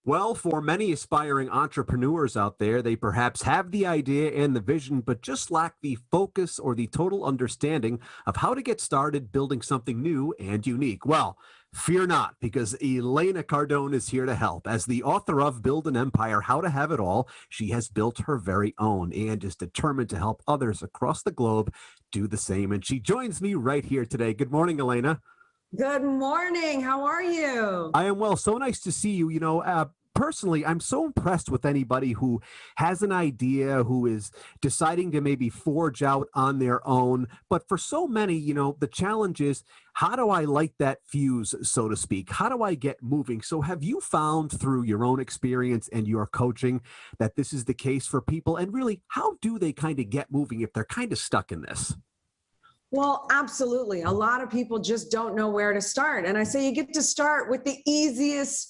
Well, for many aspiring entrepreneurs out there, they perhaps have the idea and the vision, but just lack the focus or the total understanding of how to get started building something new and unique. Well, fear not, because Elena Cardone is here to help. As the author of Build an Empire, How to Have It All, she has built her very own and is determined to help others across the globe do the same. And she joins me right here today. Good morning, Elena. Good morning. How are you? I am well. So nice to see you. Personally, I'm so impressed with anybody who has an idea, who is deciding to maybe forge out on their own. But for so many, the challenge is, how do I light that fuse, so to speak? How do I get moving? So have you found through your own experience and your coaching that this is the case for people? And really, how do they kind of get moving if they're kind of stuck in this? Well, absolutely. A lot of people just don't know where to start. And I say you get to start with the easiest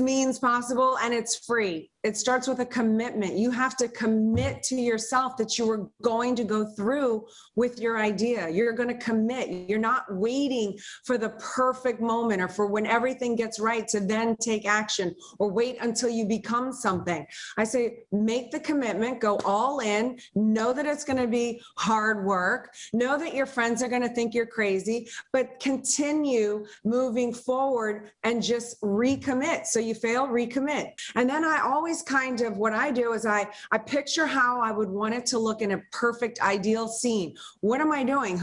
means possible, and it's free. It starts with a commitment. You have to commit to yourself that you are going to go through with your idea. You're going to commit. You're not waiting for the perfect moment or for when everything gets right to then take action or wait until you become something. I say make the commitment, go all in, know that it's going to be hard work, know that your friends are going to think you're crazy, but continue moving forward and just recommit. So you fail, recommit. And then what I do is I picture how I would want it to look in a perfect ideal scene. What am I doing?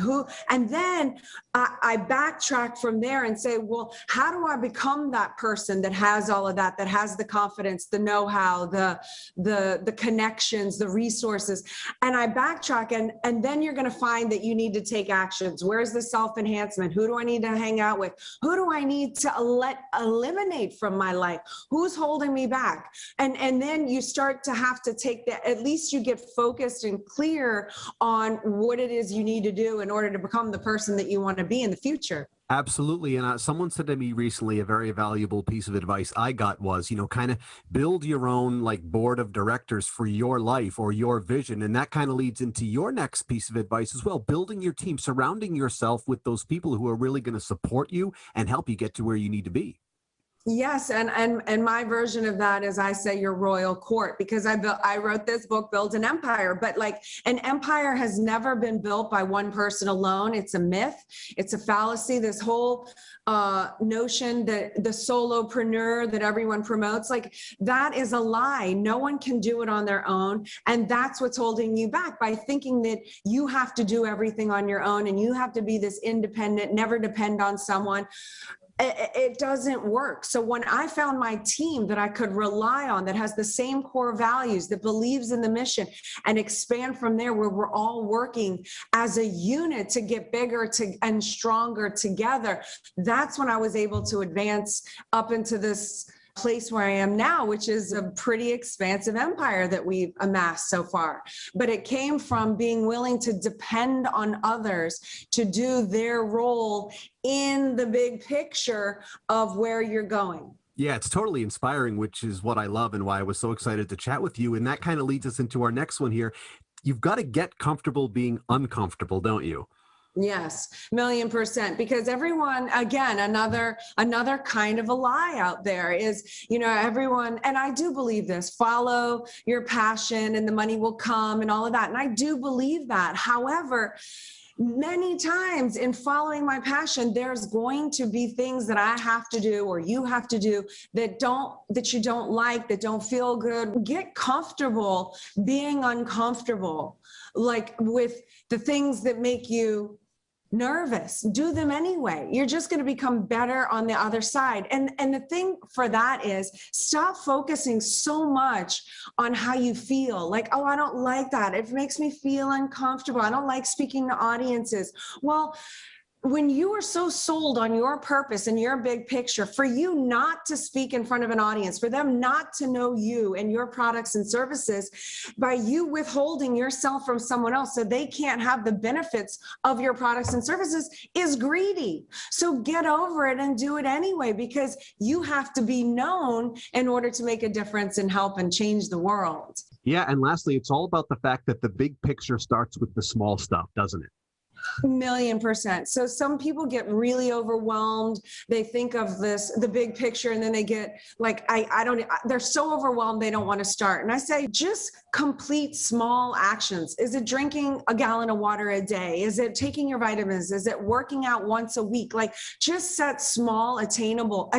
And then I backtrack from there and say, well, how do I become that person that has all of that has the confidence, the know-how, the connections, the resources? And I backtrack, and then you're going to find that you need to take actions. Where's the self-enhancement? Who do I need to hang out with? Who do I need to eliminate from my life? Who's holding me back? And then you start to have to take that, at least you get focused and clear on what it is you need to do in order to become the person that you want to be in the future. Absolutely. And someone said to me recently, a very valuable piece of advice I got was, kind of build your own like board of directors for your life or your vision. And that kind of leads into your next piece of advice as well, building your team, surrounding yourself with those people who are really going to support you and help you get to where you need to be. Yes, and my version of that is I say your royal court, because I wrote this book, Build an Empire, but like an empire has never been built by one person alone. It's a myth. It's a fallacy. This whole notion that the solopreneur that everyone promotes, like that is a lie. No one can do it on their own. And that's what's holding you back, by thinking that you have to do everything on your own and you have to be this independent, never depend on someone. It doesn't work. So when I found my team that I could rely on, that has the same core values, that believes in the mission, and expand from there, where we're all working as a unit to get bigger and stronger together, that's when I was able to advance up into this place where I am now, which is a pretty expansive empire that we've amassed so far. But it came from being willing to depend on others to do their role in the big picture of where you're going. Yeah, it's totally inspiring, which is what I love and why I was so excited to chat with you. And that kind of leads us into our next one here. You've got to get comfortable being uncomfortable, don't you? Yes, 1,000,000%. Because everyone, again, another kind of a lie out there is, everyone, and I do believe this, follow your passion and the money will come and all of that. And I do believe that. However, many times in following my passion, there's going to be things that I have to do or you have to do that you don't like, that don't feel good. Get comfortable being uncomfortable, like with the things that make you nervous. Do them anyway. You're just going to become better on the other side. And the thing for that is, stop focusing so much on how you feel. Like, oh, I don't like that. It makes me feel uncomfortable. I don't like speaking to audiences. Well, when you are so sold on your purpose and your big picture, for you not to speak in front of an audience, for them not to know you and your products and services, by you withholding yourself from someone else so they can't have the benefits of your products and services, is greedy. So get over it and do it anyway, because you have to be known in order to make a difference and help and change the world. Yeah. And lastly, it's all about the fact that the big picture starts with the small stuff, doesn't it? 1,000,000%. So some people get really overwhelmed. They think of this, the big picture, and then they get like, I don't, they're so overwhelmed they don't want to start. And I say, just complete small actions. Is it drinking a gallon of water a day? Is it taking your vitamins? Is it working out once a week? Like, just set small, attainable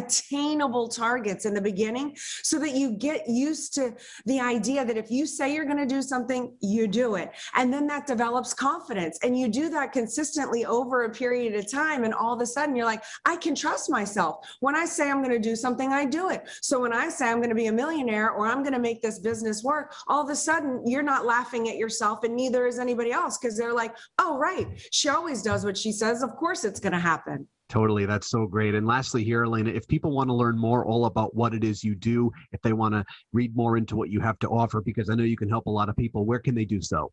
targets in the beginning so that you get used to the idea that if you say you're going to do something, you do it. And then that develops confidence. And you do that consistently over a period of time. And all of a sudden you're like, I can trust myself. When I say I'm going to do something, I do it. So when I say I'm going to be a millionaire or I'm going to make this business work, all of a sudden you're not laughing at yourself, and neither is anybody else, because they're like, oh, right, she always does what she says. Of course it's going to happen. Totally. That's so great. And lastly here, Elena, if people want to learn more all about what it is you do, if they want to read more into what you have to offer, because I know you can help a lot of people, where can they do so?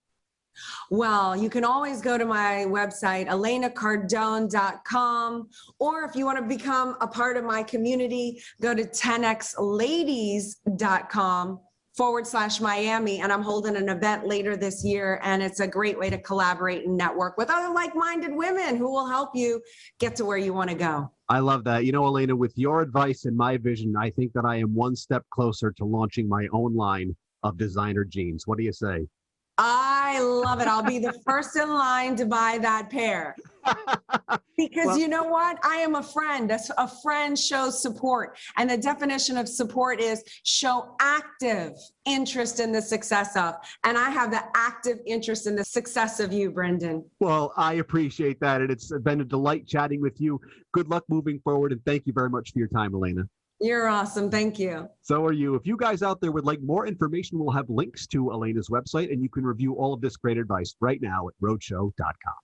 Well, you can always go to my website, elenacardone.com, or if you want to become a part of my community, go to 10xladies.com/Miami. And I'm holding an event later this year, and it's a great way to collaborate and network with other like-minded women who will help you get to where you want to go. I love that. You know, Elena, with your advice and my vision, I think that I am one step closer to launching my own line of designer jeans. What do you say? I love it. I'll be the first in line to buy that pair. Because Well, you know what? I am a friend. A friend shows support. And the definition of support is show active interest in the success of. And I have the active interest in the success of you, Brendan. well, I appreciate that. And it's been a delight chatting with you. Good luck moving forward. And thank you very much for your time, Elena. You're awesome. Thank you. So are you. If you guys out there would like more information, we'll have links to Elena's website, and you can review all of this great advice right now at roadshow.com.